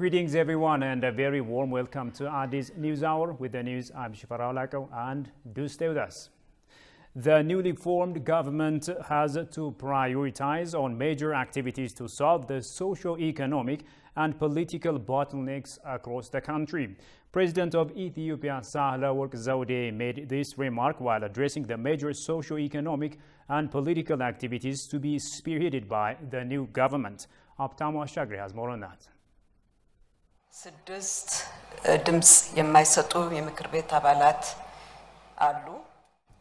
Greetings everyone and a very warm welcome to Addis News Hour. With the news, I'm Shifarao Lako and do stay with us. The newly formed government has to prioritize on major activities to solve the socio-economic and political bottlenecks across the country. President of Ethiopia Sahle-Work Zewde made this remark while addressing the major socio-economic and political activities to be spearheaded by the new government. Abtamu Ashagri has more on that.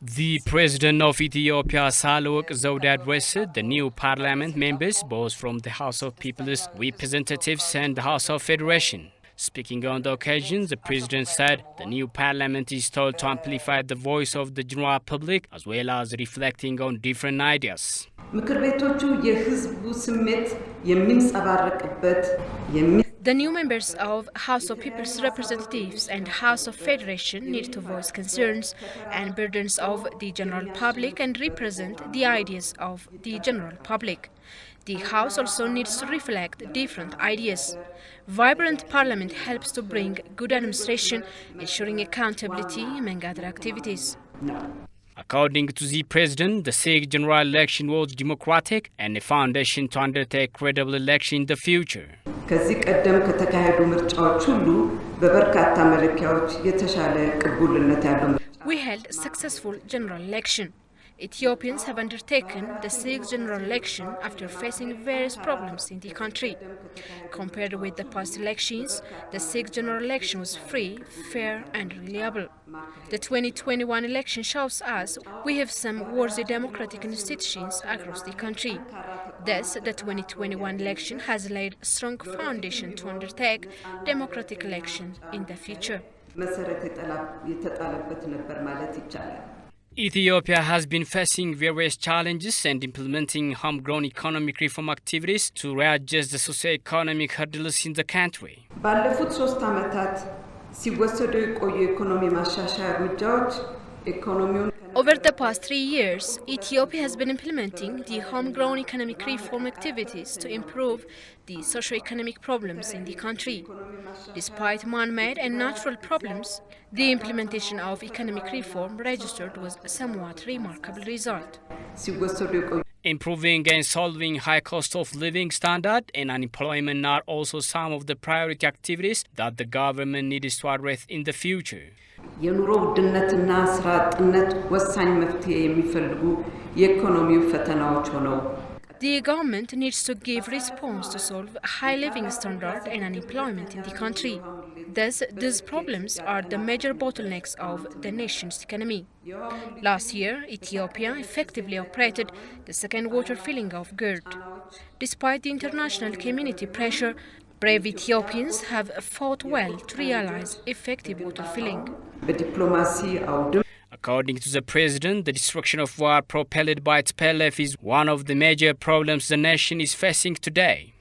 The President of Ethiopia Sahle-Work Zewde addressed the new parliament members both from the House of People's Representatives and the House of Federation. Speaking on the occasion, the President said the new parliament is told to amplify the voice of the general public as well as reflecting on different ideas. The new members of House of People's Representatives and House of Federation need to voice concerns and burdens of the general public and represent the ideas of the general public. The House also needs to reflect different ideas. Vibrant parliament helps to bring good administration, ensuring accountability among other activities. According to the President, the sixth general election was democratic and a foundation to undertake credible election in the future. We held a successful general election. Ethiopians have undertaken the sixth general election after facing various problems in the country. Compared with the past elections, the sixth general election was free, fair and reliable. The 2021 election shows us we have some worthy democratic institutions across the country. Thus, the 2021 election has laid a strong foundation to undertake democratic election in the future. Ethiopia has been facing various challenges and implementing homegrown economic reform activities to readjust the socio-economic hurdles in the country. Over the past 3 years, Ethiopia has been implementing the homegrown economic reform activities to improve the socio-economic problems in the country. Despite man-made and natural problems, the implementation of economic reform registered was a somewhat remarkable result. Improving and solving high cost of living standard and unemployment are also some of the priority activities that the government needs to address in the future. The government needs to give response to solve high living standard and unemployment in the country. Thus, these problems are the major bottlenecks of the nation's economy. Last year, Ethiopia effectively operated the second water filling of GERD. Despite the international community pressure, brave Ethiopians have fought well to realize effective water filling. According to the President, the destruction of war propelled by TPLF is one of the major problems the nation is facing today.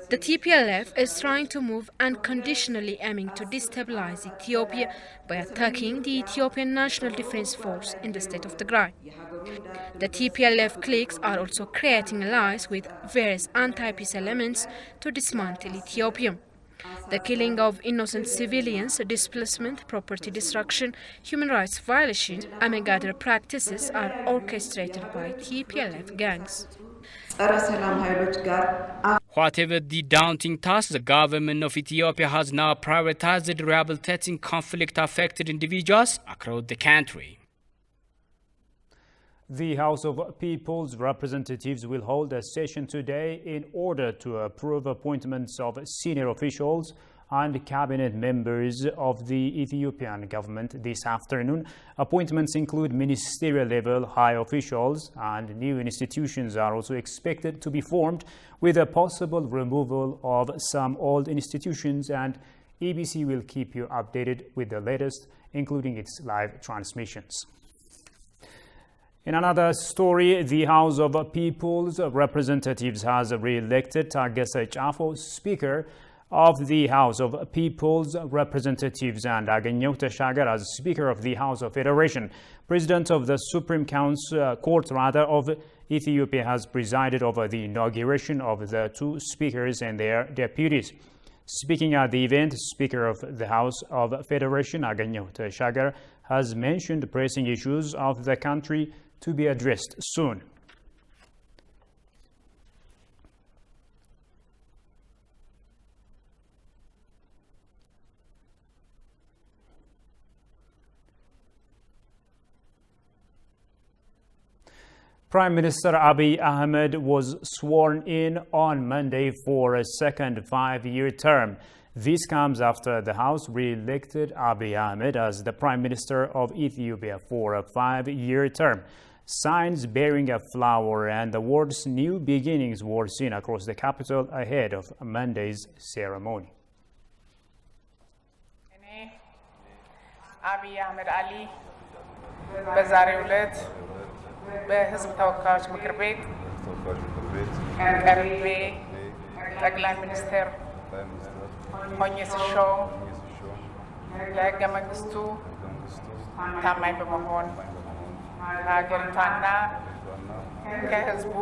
The TPLF is trying to move unconditionally, aiming to destabilize Ethiopia by attacking the Ethiopian National Defense Force in the state of Tigray. The TPLF cliques are also creating allies with various anti-peace elements to dismantle Ethiopia. The killing of innocent civilians, displacement, property destruction, human rights violations, among other practices are orchestrated by TPLF gangs. Whatever the daunting task, the government of Ethiopia has now prioritized rehabilitating conflict-affected individuals across the country. The House of People's Representatives will hold a session today in order to approve appointments of senior officials and cabinet members of the Ethiopian government this afternoon. Appointments include ministerial-level high officials, and new institutions are also expected to be formed, with a possible removal of some old institutions, and EBC will keep you updated with the latest, including its live transmissions. In another story, the House of People's Representatives has re-elected Taggese Chafo Speaker of the House of People's Representatives and Agenyo Teshagar as Speaker of the House of Federation. President of the Supreme Court of Ethiopia has presided over the inauguration of the two speakers and their deputies. Speaking at the event, Speaker of the House of Federation, Agenyo Teshagar, has mentioned pressing issues of the country to be addressed soon. Prime Minister Abiy Ahmed was sworn in on Monday for a second 5-year term. This comes after the House re-elected Abiy Ahmed as the Prime Minister of Ethiopia for a 5-year term. Signs bearing a flower and the words "New Beginnings" were seen across the capital ahead of Monday's ceremony. Abiy Ahmed Ali, በዛሬው ዕለት በሕዝብ ተወካዮች ምክር ቤት ቀርቤ ጠቅላይ ሚኒስትር ሆኜ ስሾም ለሕገ መንግስቱ ታማኝ በመሆን ከሀገሪቷና ከሕዝቡ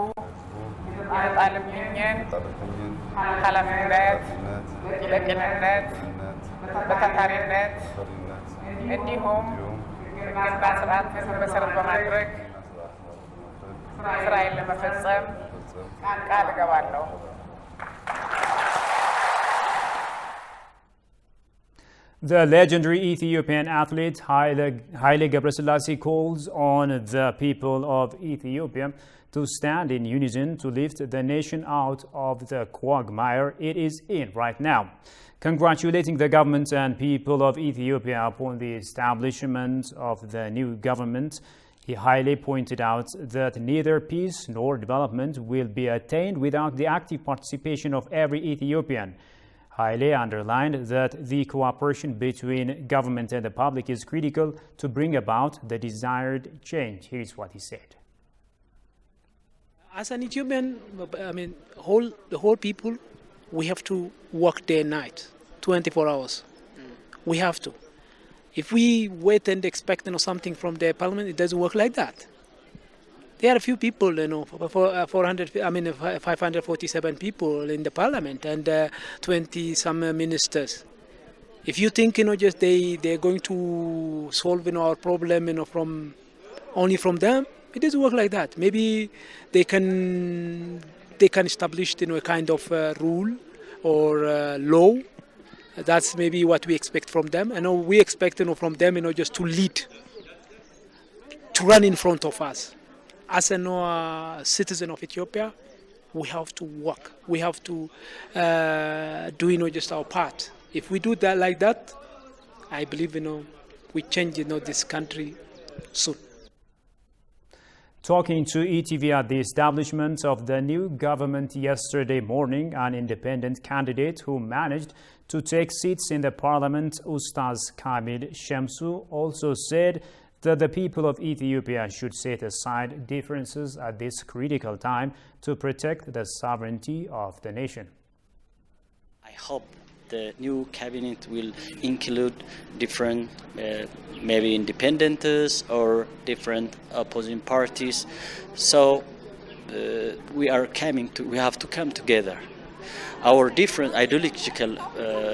የተጣለብኝን ኃላፊነት በቅንነት በታታሪነት እንዲሁም ሕግና ስርዓትን መሰረት በማድረግ ስራዬን ለመፈጸም ቃል እገባለሁ። The legendary Ethiopian athlete Haile Gebrselassie calls on the people of Ethiopia to stand in unison to lift the nation out of the quagmire it is in right now. Congratulating the government and people of Ethiopia upon the establishment of the new government, he highly pointed out that neither peace nor development will be attained without the active participation of every Ethiopian. Haile underlined that the cooperation between government and the public is critical to bring about the desired change. Here's what he said. As an Ethiopian, the whole people, we have to work day and night, 24 hours. We have to. If we wait and expect something from the parliament, it doesn't work like that. There are a few people, 547 people in the parliament and 20 some ministers. If you think, just they're going to solve our problem, only from them, it doesn't work like that. Maybe they can establish, a kind of rule or law. That's maybe what we expect from them. And we expect, from them, just to lead, to run in front of us. As a citizen of Ethiopia, we have to work. We have to do, just our part. If we do that like that, I believe, we change, this country soon. Talking to ETV at the establishment of the new government yesterday morning, an independent candidate who managed to take seats in the parliament, Ustaz Kamil Shemsu, also said that the people of Ethiopia should set aside differences at this critical time to protect the sovereignty of the nation. I hope the new cabinet will include different, maybe independents or different opposing parties. So we have to come together. Our different ideological,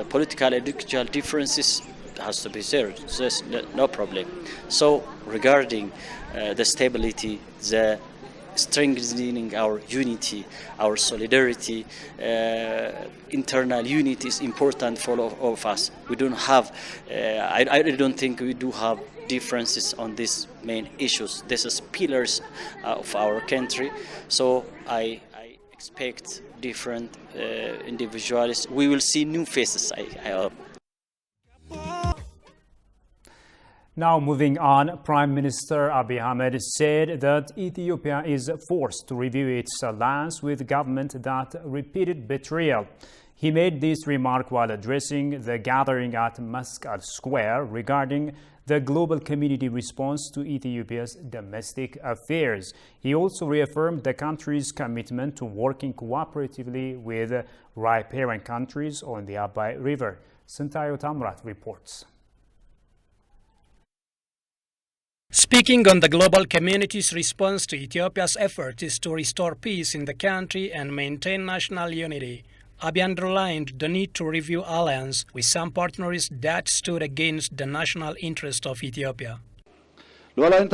political ideological differences has to be there. There's no problem. So regarding the stability, the strengthening our unity, our solidarity, internal unity is important for all of us. We don't have, I don't think we do have differences on these main issues. This is pillars of our country. So I expect different individuals. We will see new faces, I hope. Now moving on, Prime Minister Abiy Ahmed said that Ethiopia is forced to review its alliance with government that repeated betrayal. He made this remark while addressing the gathering at Masqal Square regarding the global community response to Ethiopia's domestic affairs. He also reaffirmed the country's commitment to working cooperatively with riparian countries on the Abai River. Sintayo Tamrat reports. Speaking on the global community's response to Ethiopia's efforts to restore peace in the country and maintain national unity, Abiy underlined the need to review alliance with some partners that stood against the national interest of Ethiopia. Right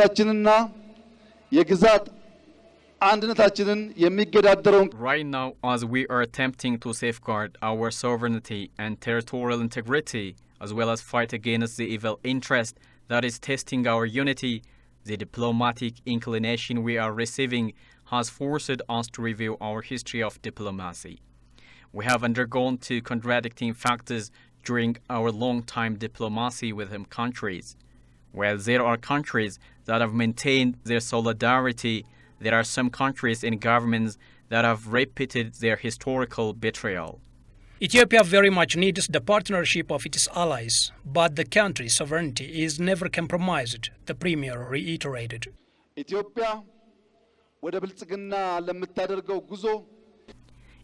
now, as we are attempting to safeguard our sovereignty and territorial integrity, as well as fight against the evil interest that is testing our unity, the diplomatic inclination we are receiving has forced us to review our history of diplomacy. We have undergone two contradicting factors during our long-time diplomacy with them countries. While there are countries that have maintained their solidarity, there are some countries and governments that have repeated their historical betrayal. Ethiopia very much needs the partnership of its allies, but the country's sovereignty is never compromised, the Premier reiterated.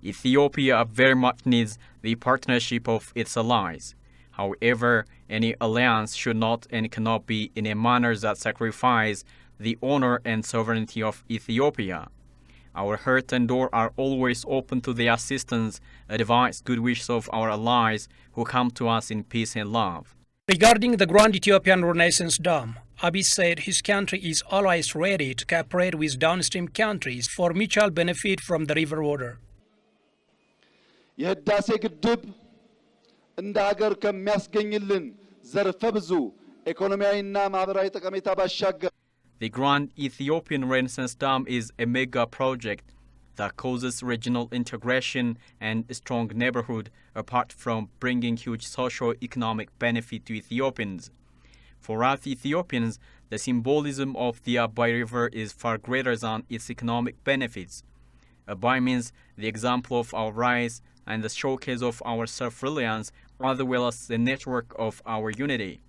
Ethiopia very much needs the partnership of its allies. However, any alliance should not and cannot be in a manner that sacrifices the honor and sovereignty of Ethiopia. Our heart and door are always open to the assistance, advice, good wishes of our allies who come to us in peace and love. Regarding the Grand Ethiopian Renaissance Dam, Abiy said his country is always ready to cooperate with downstream countries for mutual benefit from the river water. የህዳሴ ግድብ እንደ ሀገር ከሚያስገኝልን ዘርፈ ብዙ ኢኮኖሚያዊና ማህበራዊ ጠቀሜታ ባሻገር The Grand Ethiopian Renaissance Dam is a mega project that causes regional integration and a strong neighborhood apart from bringing huge socio-economic benefit to Ethiopians. For us Ethiopians, the symbolism of the Abai River is far greater than its economic benefits. Abai means the example of our rise and the showcase of our self-reliance, as well as the network of our unity.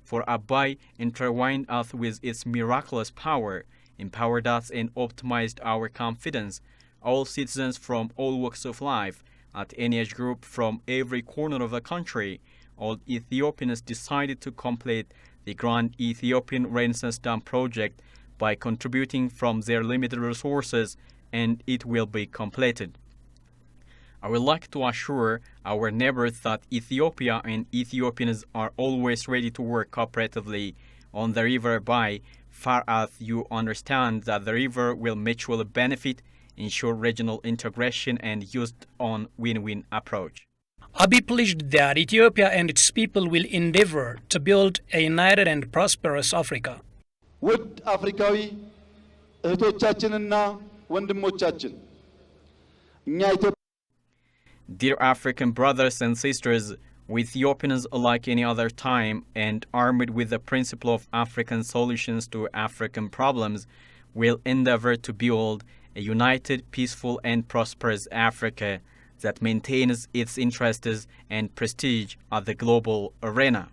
For Abai intertwined us with its miraculous power, empowered us and optimized our confidence. All citizens from all walks of life, at any age group from every corner of the country, all Ethiopians decided to complete the Grand Ethiopian Renaissance Dam project by contributing from their limited resources, and it will be completed. I would like to assure our neighbors that Ethiopia and Ethiopians are always ready to work cooperatively on the river Abai, far as you understand that the river will mutually benefit, ensure regional integration, and used on win-win approach. Abiy pledged that Ethiopia and its people will endeavor to build a united and prosperous Africa. ውድ አፍሪካዊ እህቶቻችንና ወንድሞቻችን እኛ Dear African brothers and sisters, we Ethiopians, like any other time, and armed with the principle of African solutions to African problems, will endeavor to build a united, peaceful, and prosperous Africa that maintains its interests and prestige at the global arena.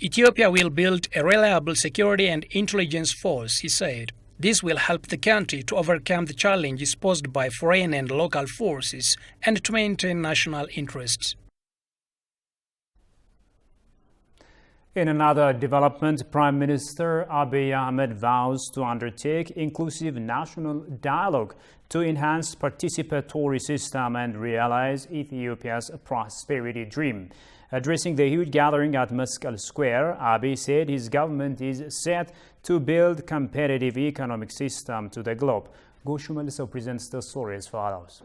Ethiopia will build a reliable security and intelligence force, he said. This will help the country to overcome the challenges posed by foreign and local forces and to maintain national interests. In another development, Prime Minister Abiy Ahmed vows to undertake inclusive national dialogue to enhance participatory system and realize Ethiopia's prosperity dream. Addressing the huge gathering at Masqal Square, Abiy said his government is set to build competitive economic system to the globe. Goshu Melissa presents the story as follows.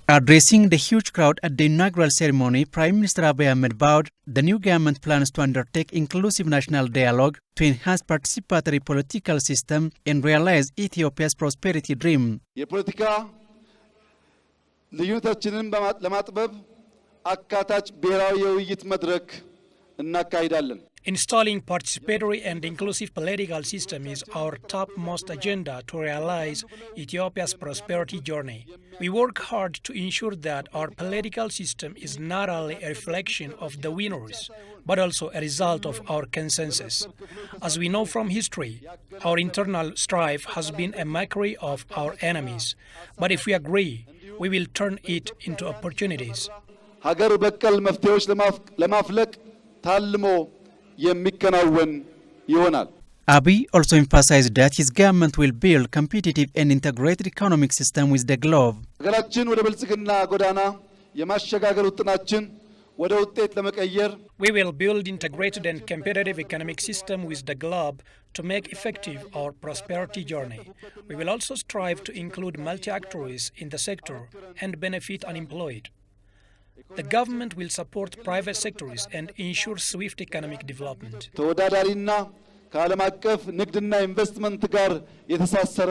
Addressing the huge crowd at the inaugural ceremony, Prime Minister Abiy Ahmed vowed the new government plans to undertake inclusive national dialogue to enhance participatory political system and realize Ethiopia's prosperity dream. የፖለቲካ ልዩነቶችንን ለማጥበብ አካታች ብሔራዊ የውይይት መድረክ እናካሂዳለን. Installing participatory and inclusive political system is our topmost agenda to realize Ethiopia's prosperity journey. We work hard to ensure that our political system is not only a reflection of the winners, but also a result of our consensus. As we know from history, our internal strife has been a mockery of our enemies. But if we agree, we will turn it into opportunities. ሀገር በቀል መፍትሄዎች ለማፍለቅ ታልሞ የሚከናወን ይሆናል። Abiy also emphasized that his government will build competitive and integrated economic system with the globe. ሀገራችን ወደ ብልጽግና ጎዳና የማሸጋገር ውጥናችን ወደ ውጤት ለመቀየር We will build integrated and competitive economic system with the globe to make effective our prosperity journey. We will also strive to include multi-actors in the sector and benefit unemployed. The government will support private sectors and ensure swift economic development. ተወዳዳሪና ከዓለም አቀፍ ንግድና ኢንቨስትመንት ጋር የተሳሰረ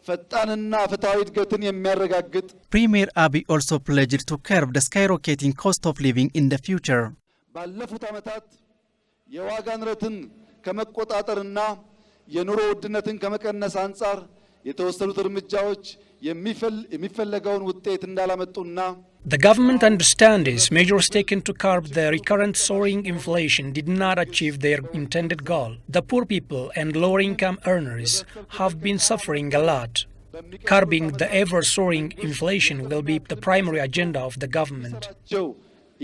ፈጣንና ፍትሃዊ እድገትን የሚያረጋግጥ Premier Abiy also pledged to curb the skyrocketing cost of living in the future. ባለፉት ዓመታት የዋጋ ንረትን ከመቆጣጠርና የኑሮ ውድነትን ከመቀነስ አንጻር የተወሰዱት እርምጃዎች የሚፈለገውን ውጤት እንዳላመጡና The government understands measures taken to curb the recurrent soaring inflation did not achieve their intended goal. The poor people and lower-income earners have been suffering a lot. Curbing the ever-soaring inflation will be the primary agenda of the government.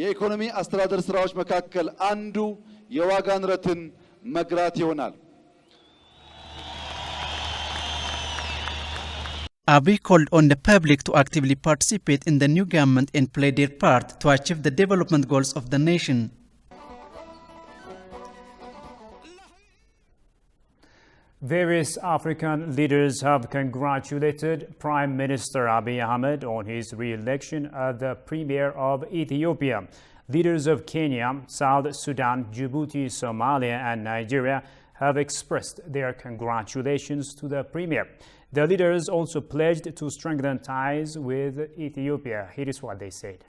የኢኮኖሚ አስተዳደር ስራዎች መካከል አንዱ የዋጋ ንረትን መግራት ይሆናል። Abiy called on the public to actively participate in the new government and play their part to achieve the development goals of the nation. Various African leaders have congratulated Prime Minister Abiy Ahmed on his re-election as the Premier of Ethiopia. Leaders of Kenya, South Sudan, Djibouti, Somalia and Nigeria have expressed their congratulations to the Premier. The leaders also pledged to strengthen ties with Ethiopia. Here is what they said.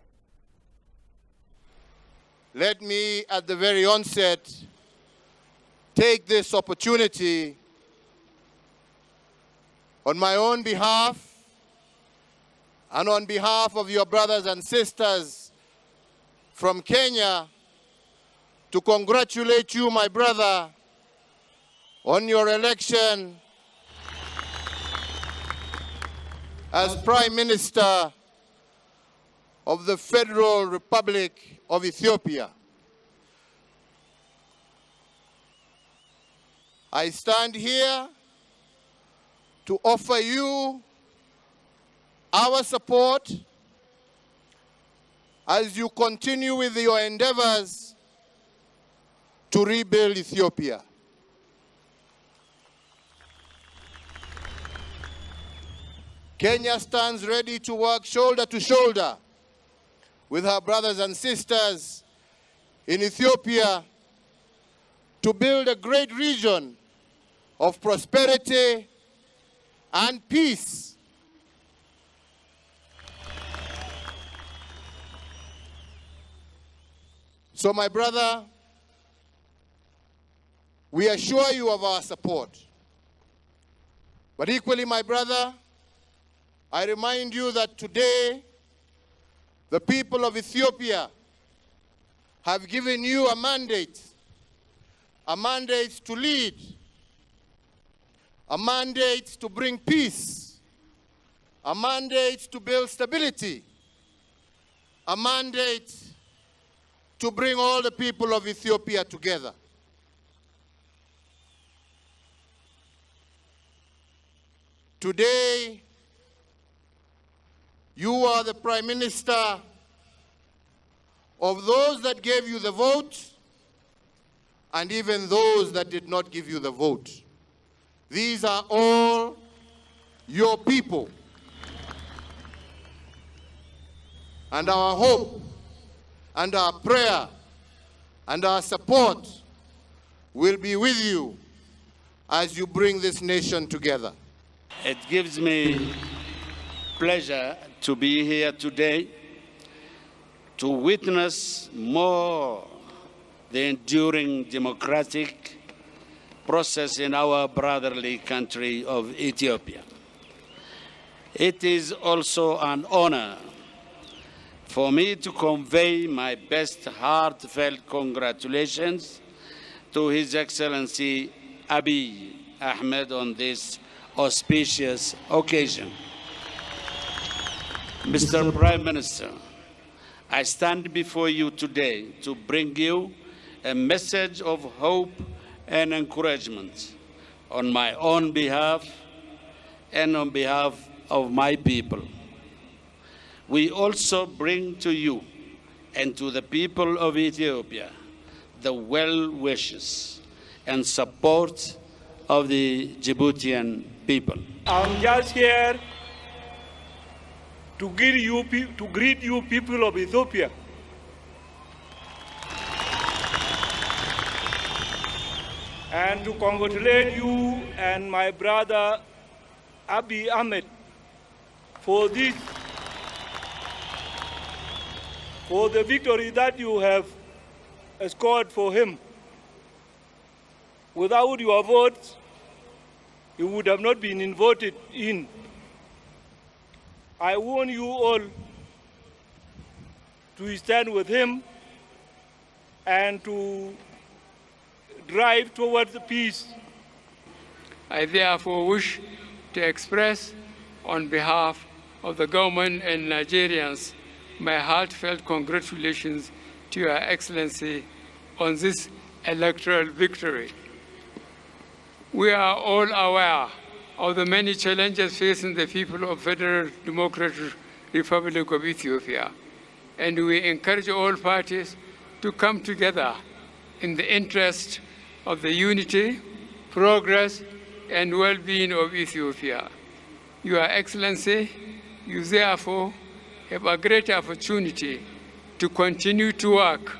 Let me, at the very onset, take this opportunity on my own behalf and on behalf of your brothers and sisters from Kenya to congratulate you, my brother, on your election as Prime Minister of the Federal Republic of Ethiopia. I stand here to offer you our support as you continue with your endeavors to rebuild Ethiopia. Kenya stands ready to work shoulder to shoulder with her brothers and sisters in Ethiopia to build a great region of prosperity and peace. So, my brother, we assure you of our support. But equally, my brother, I remind you that today, the people of Ethiopia have given you a mandate to lead, a mandate to bring peace, a mandate to build stability, a mandate to bring all the people of Ethiopia together. Today, you are the Prime Minister of those that gave you the vote and even those that did not give you the vote. These are all your people. And our hope and our prayer and our support will be with you as you bring this nation together. It gives me pleasure to be here today to witness more the enduring democratic process in our brotherly country of Ethiopia. It is also an honor for me to convey my best heartfelt congratulations to His Excellency Abiy Ahmed on this auspicious occasion. Mr. Prime Minister, I stand before you today to bring you a message of hope and encouragement on my own behalf and on behalf of my people. We also bring to you and to the people of Ethiopia the well wishes and support of the Djiboutian people. I'm just here to greet you people of Ethiopia. And to congratulate you and my brother Abiy Ahmed for the victory that you have scored for him. Without your votes, he would have not been voted in. I want you all to stand with him and to drive towards peace. I therefore wish to express on behalf of the government and Nigerians my heartfelt congratulations to Your Excellency on this electoral victory. We are all aware of the many challenges facing the people of Federal Democratic Republic of Ethiopia, and we encourage all parties to come together in the interest of the unity, progress, and well-being of Ethiopia. Your Excellency, you therefore have a great opportunity to continue to work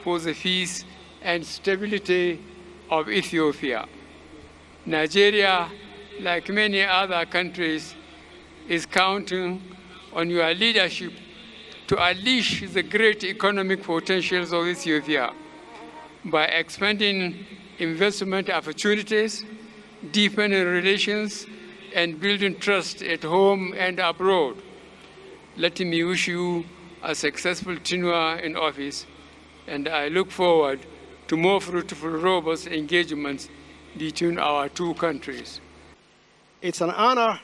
for the peace and stability of Ethiopia. Nigeria, like many other countries, is counting on your leadership to unleash the great economic potentials of Ethiopia by expanding investment opportunities, deepening relations, and building trust at home and abroad. Let me wish you a successful tenure in office, and I look forward to more fruitful, robust engagements between our two countries. It's an honor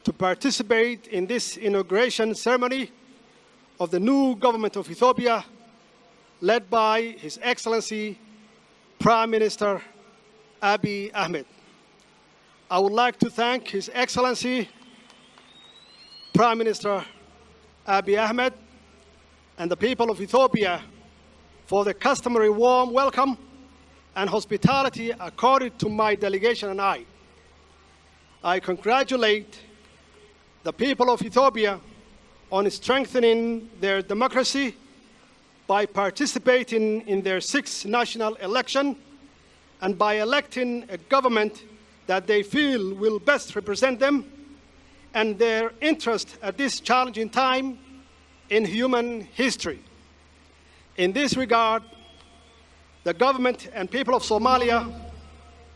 to participate in this inauguration ceremony of the new government of Ethiopia, led by His Excellency Prime Minister Abiy Ahmed. I would like to thank His Excellency Prime Minister Abiy Ahmed and the people of Ethiopia for the customary warm welcome and hospitality accorded to my delegation and I. I congratulate the people of Ethiopia on strengthening their democracy by participating in their 6th national election and by electing a government that they feel will best represent them and their interest at this challenging time in human history. In this regard, the government and people of Somalia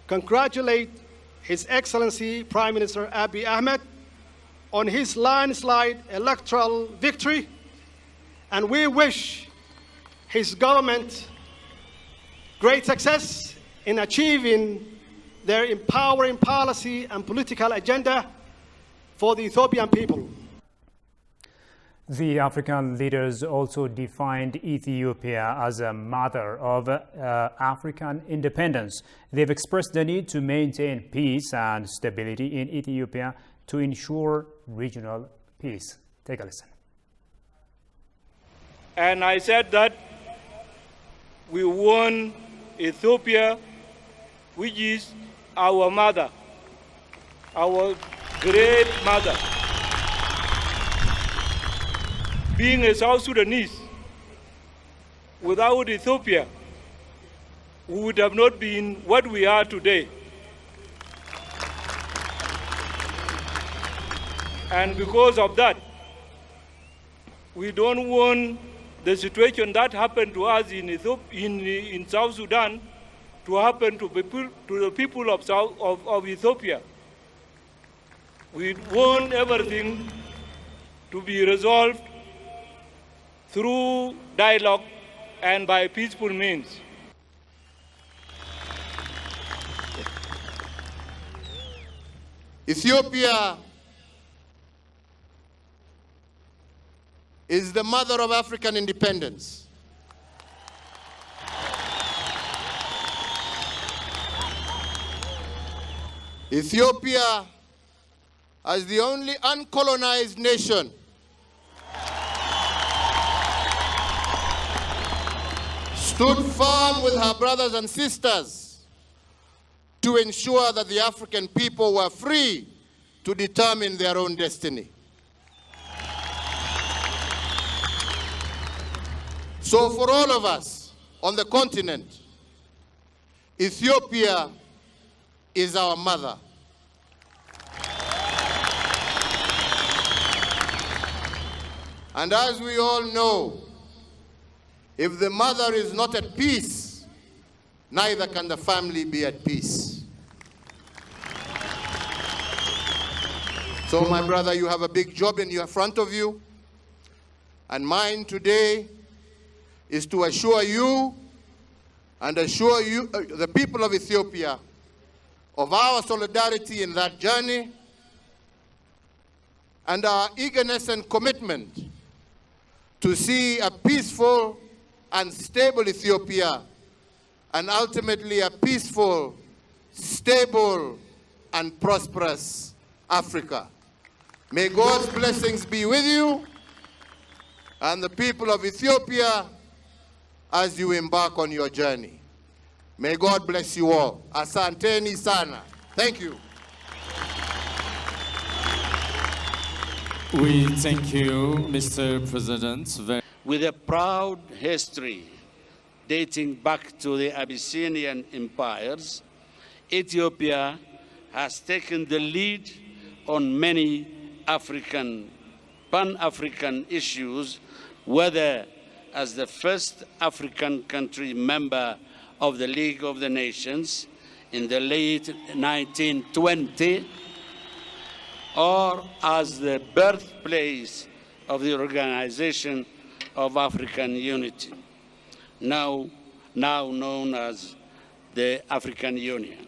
congratulate His Excellency Prime Minister Abiy Ahmed on his landslide electoral victory, and we wish his government great success in achieving their empowering policy and political agenda for the Ethiopian people. The African leaders also defined Ethiopia as a mother of African independence. They've expressed the need to maintain peace and stability in Ethiopia to ensure regional peace. Take a listen. And I said that we want Ethiopia, which is our mother, our great mother. Being a South Sudanese, without Ethiopia, we would have not been what we are today. And because of that, we don't want the situation that happened to us in South Sudan to happen to the people of Ethiopia. We want everything to be resolved through dialogue and by peaceful means. Ethiopia is the mother of African independence. Ethiopia, as the only uncolonized nation, stood firm with her brothers and sisters to ensure that the African people were free to determine their own destiny. So for all of us on the continent, Ethiopia is our mother. And as we all know, if the mother is not at peace, neither can the family be at peace. So my brother, you have a big job in front of you, and mine today is to assure you and assure you, the people of Ethiopia, of our solidarity in that journey and our eagerness and commitment to see a peaceful and stable Ethiopia and ultimately a peaceful, stable, and prosperous Africa. May God's blessings be with you and the people of Ethiopia as you embark on your journey. May God bless you all. Asanteni sana. Thank you. We thank you, Mr. President. With a proud history dating back to the Abyssinian empires, Ethiopia has taken the lead on many Pan-African issues, whether as the first African country member of the League of the Nations in the late 1920s, or as the birthplace of the Organization of African Unity, now known as the African Union.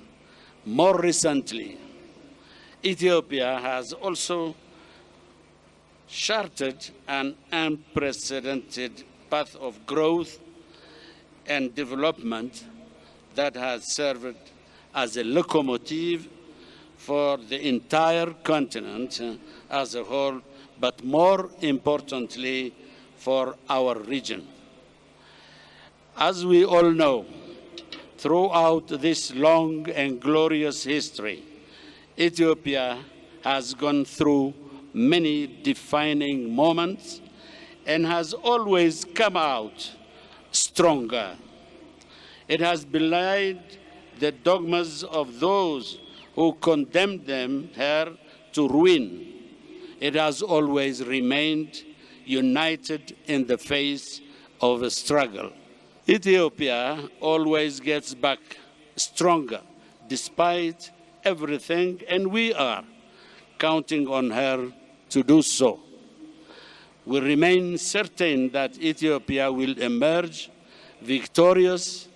More recently, Ethiopia has also charted an unprecedented path of growth and development that has served as a locomotive for the entire continent as a whole, but more importantly, for our region. As we all know, throughout this long and glorious history, Ethiopia has gone through many defining moments and has always come out stronger. It has belied the dogmas of those who condemned her to ruin. It has always remained united in the face of a struggle. Ethiopia always gets back stronger despite everything, and we are counting on her to do so. We remain certain that Ethiopia will emerge victorious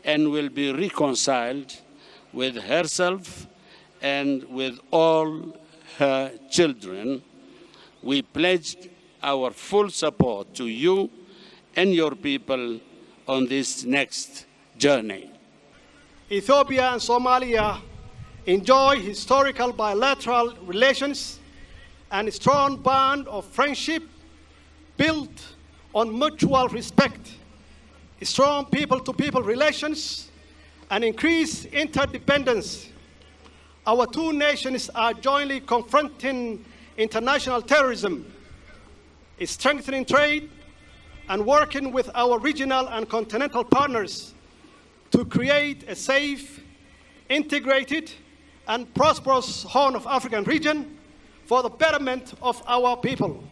and will be reconciled with herself and with all her children. We pledged our full support to you and your people on this next journey. Ethiopia and Somalia enjoy historical bilateral relations and a strong bond of friendship built on mutual respect, strong people-to-people relations, and increased interdependence. Our two nations are jointly confronting international terrorism, strengthening trade, and working with our regional and continental partners to create a safe, integrated, and prosperous Horn of African region for the betterment of our people.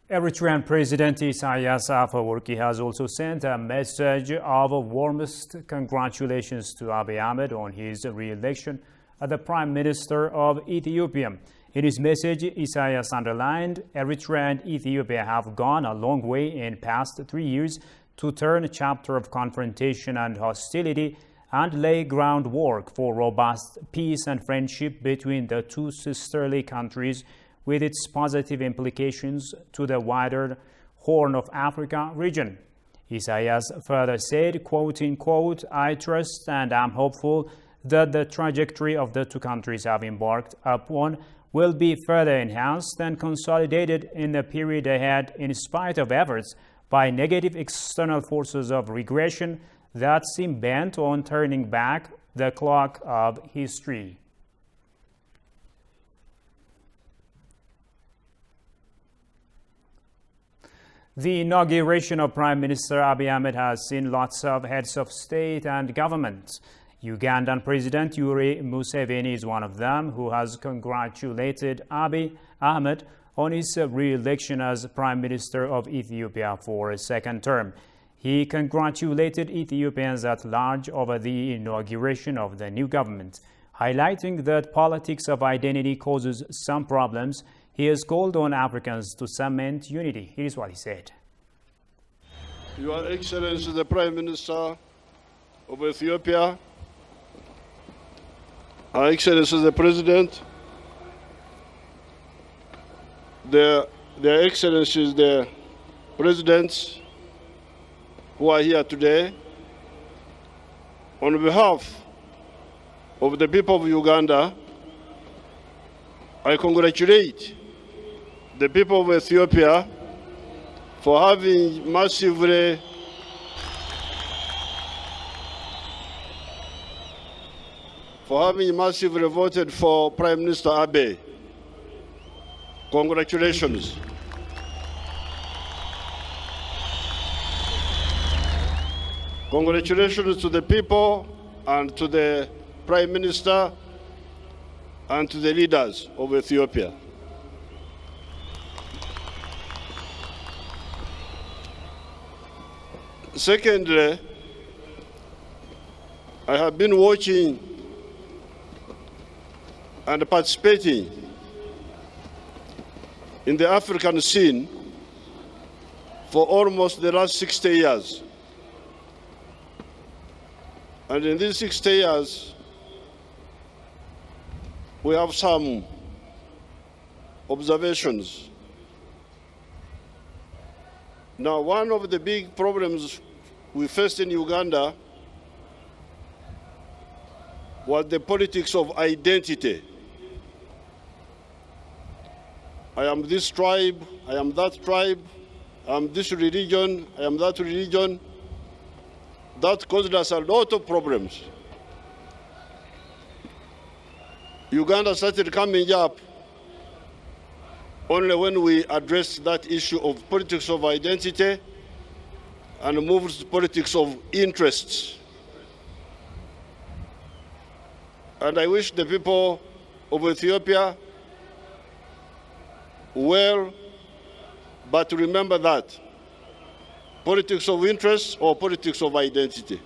Eritrean President Isaias Afwerki has also sent a message of warmest congratulations to Abiy Ahmed on his re-election as the Prime Minister of Ethiopia. In his message, Isaias underlined Eritrea and Ethiopia have gone a long way in past 3 years to turn a chapter of confrontation and hostility and lay groundwork for robust peace and friendship between the two sisterly countries, with its positive implications to the wider Horn of Africa region. Isaias further said, quote-unquote, "I trust and am hopeful that the trajectory of the two countries have embarked upon will be further enhanced and consolidated in the period ahead in spite of efforts by negative external forces of regression that seem bent on turning back the clock of history." The inauguration of Prime Minister Abiy Ahmed has seen lots of heads of state and government. Ugandan President Yoweri Museveni is one of them, who has congratulated Abiy Ahmed on his re-election as Prime Minister of Ethiopia for a second term. He congratulated Ethiopians at large over the inauguration of the new government, highlighting that politics of identity causes some problems. He has called on Africans to cement unity. Here's what he said. Your Excellency, the Prime Minister of Ethiopia, Her Excellency, the President, Their Excellencies, the Presidents who are here today, on behalf of the people of Uganda, I congratulate the people of Ethiopia for having massively voted for Prime Minister Abiy. Congratulations. Congratulations to the people and to the Prime Minister and to the leaders of Ethiopia. Secondly, I have been watching and participating in the African scene for almost the last 60 years. And in these 60 years, we have some observations. Now, one of the big problems we faced in Uganda was the politics of identity. I am this tribe, I am that tribe, I am this religion, I am that religion. That caused us a lot of problems. Uganda started coming up only when we addressed that issue of politics of identity and moved to politics of interests. And I wish the people of Ethiopia well, but remember that politics of interest or politics of identity.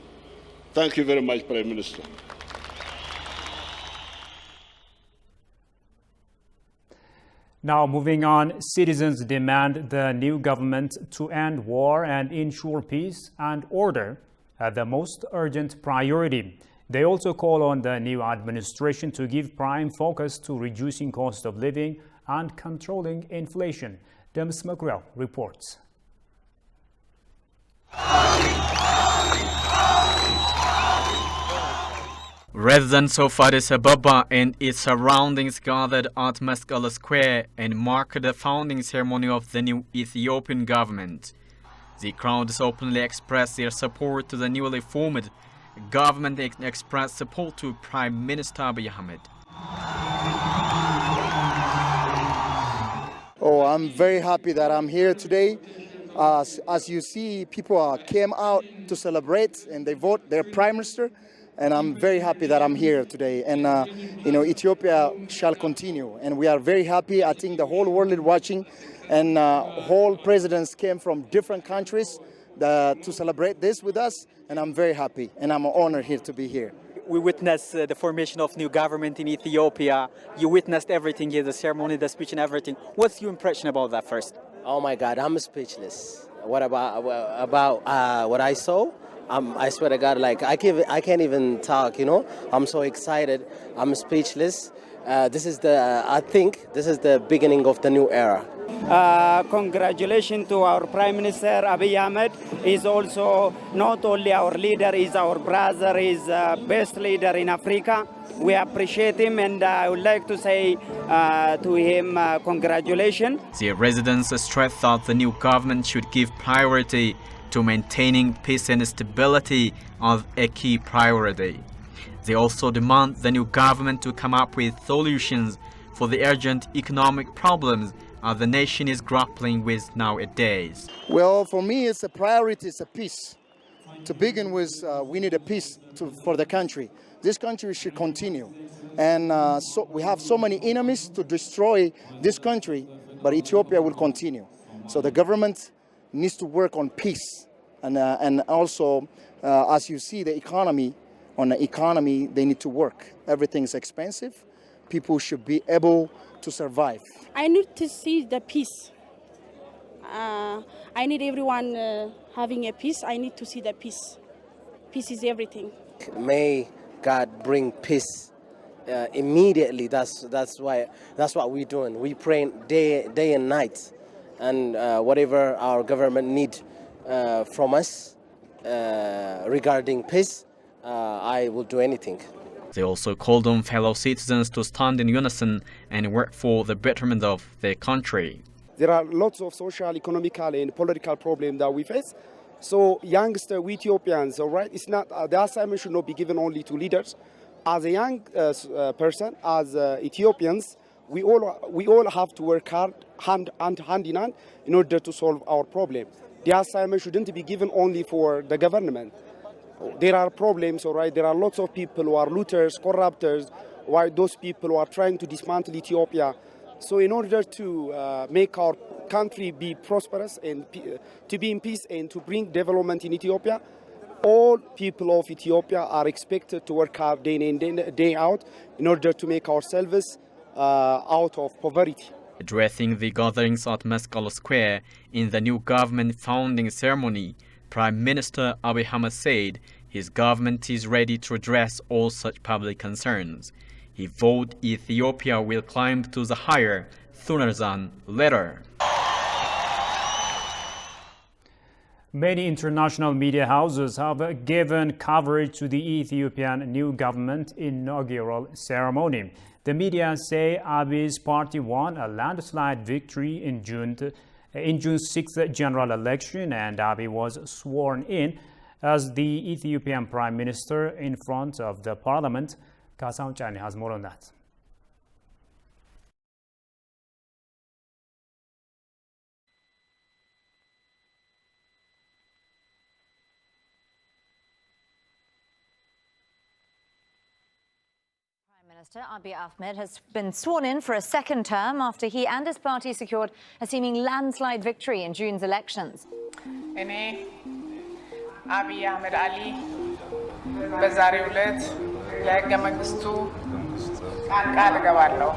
Thank you very much, Prime Minister. Now, moving on, citizens demand the new government to end war and ensure peace and order as the most urgent priority. They also call on the new administration to give prime focus to reducing cost of living and controlling inflation. Demis McGrail reports. Residents of Addis Ababa and its surroundings gathered at Mesgala Square and marked the founding ceremony of the new Ethiopian government. The crowds openly expressed their support to the newly formed government and expressed support to Prime Minister Abiy Ahmed. Oh, I'm very happy that I'm here today. As you see, people came out to celebrate and they vote their Prime Minister. and I'm very happy that I'm here today. And Ethiopia shall continue, and we are very happy. I think the whole world is watching, and whole presidents came from different countries to celebrate this with us, and I'm very happy, and I'm honored here to be here. We witnessed the formation of new government in Ethiopia. You witnessed everything here, the ceremony, the speech, and everything. What's your impression about that first? Oh my God, I'm speechless. What about what I saw? I swear to God, like I can't even talk. I'm so excited. I'm speechless. I think this is the beginning of the new era. Congratulations to our Prime Minister Abiy Ahmed. He's also not only our leader, he's our brother, he's the best leader in Africa. We appreciate him, and I would like to say to him, congratulations. The residents stressed that the new government should give priority to maintaining peace and stability as a key priority. They also demand the new government to come up with solutions for the urgent economic problems the nation is grappling with nowadays. Well, for me, it's a priority, it's a peace. To begin with, we need a peace for the country. This country should continue. And so we have so many enemies to destroy this country, but Ethiopia will continue. So the government needs to work on peace. And also, as you see, the economy, they need to work. Everything's expensive. People should be able to survive. I need to see the peace. I need everyone having a peace. I need to see the peace. Peace is everything. May God bring peace immediately. That's what we're doing. We pray day and night, and whatever our government need from us regarding peace, I will do anything. They also called on fellow citizens to stand in unison and work for the betterment of their country. There are lots of social, economical, and political problems that we face. So, youngsters, we Ethiopians, all right, it's not the assignment should not be given only to leaders. As a young person, as Ethiopians, we all have to work hard, hand in hand, in order to solve our problem. The assignment shouldn't be given only for the government. There are problems, all right. There are lots of people who are looters, corruptors, why those people who are trying to dismantle Ethiopia. So in order to make our country be prosperous and to be in peace and to bring development in Ethiopia, all people of Ethiopia are expected to work hard day in, day out in order to make ourselves out of poverty. Addressing the gatherings at Mescal Square in the new government founding ceremony, Prime Minister Abiy Ahmed said his government is ready to address all such public concerns. He vowed Ethiopia will climb to the higher sooner than later. Many international media houses have given coverage to the Ethiopian new government inaugural ceremony. The media say Abiy's party won a landslide victory in June's 6th general election, and Abiy was sworn in as the Ethiopian Prime Minister in front of the parliament. Kasaun Chani has more on that. Minister Abiy Ahmed has been sworn in for a second term after he and his party secured a seeming landslide victory in June's elections. Abiy Ahmed Ali, በዛሬው ዕለት ለሕገ መንግስቱ ቃል እገባለሁ።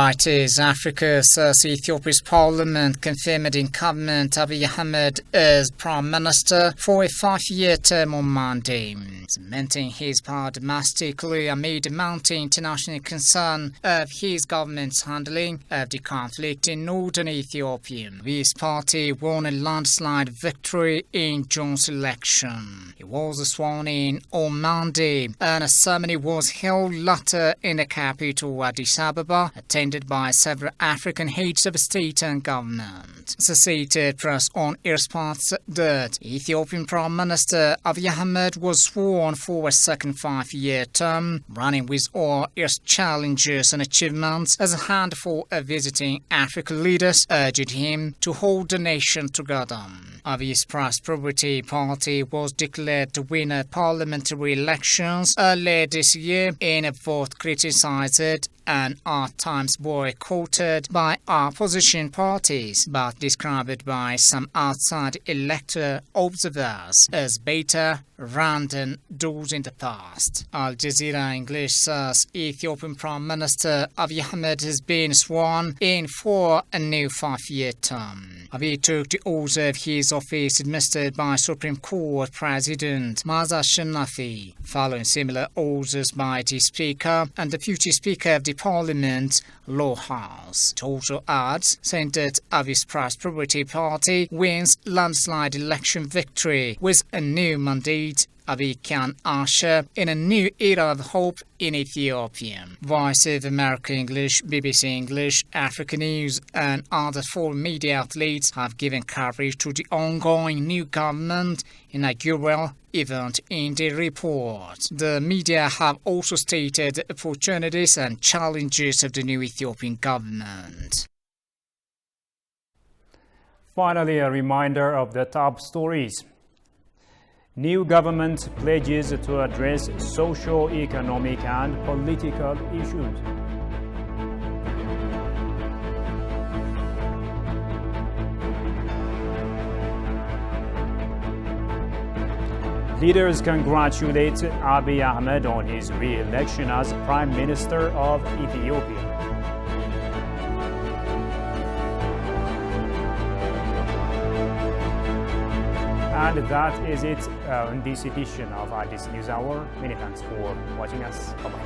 Right, is Africa says Ethiopia's parliament confirmed incumbent Abiy Ahmed as prime minister for a 5-year term on Monday, cementing his power domestically amid mounting international concern of his government's handling of the conflict in northern Ethiopia. His party won a landslide victory in June's election. He was sworn in on Monday, and a ceremony was held later in the capital Addis Ababa, attended attended by several African heads of state and government. Associated Press on air reports that Ethiopian Prime Minister Abiy Ahmed was sworn for a second 5-year term, running with all its challenges and achievements as a handful of visiting African leaders urged him to hold the nation together. Abiy's Prosperity Party was declared to win a parliamentary elections earlier this year in a vote criticized and at times boycotted by opposition parties, but described by some outside electoral observers as better run than those in the past. Al Jazeera English says Ethiopian Prime Minister Abiy Ahmed has been sworn in for a new 5-year term. Abiy took the oath of his office administered by Supreme Court President Maza Shanafi, following similar oaths by the Speaker and Deputy Speaker of the Parliament, Law House. It also adds, saying that Abiy's Prosperity Party wins landslide election victory with a new mandate. Abiy can usher in a new era of hope in Ethiopia. Voice of America English, BBC English, Africa News and other foreign media outlets have given coverage to the ongoing new government inaugural event in the report. The media have also stated the opportunities and challenges of the new Ethiopian government. Finally, a reminder of the top stories. New government pledges to address socio-economic and political issues. Leaders congratulate Abiy Ahmed on his re-election as Prime Minister of Ethiopia. And that is it on this edition of this News Hour. Many thanks for watching us. Bye-bye.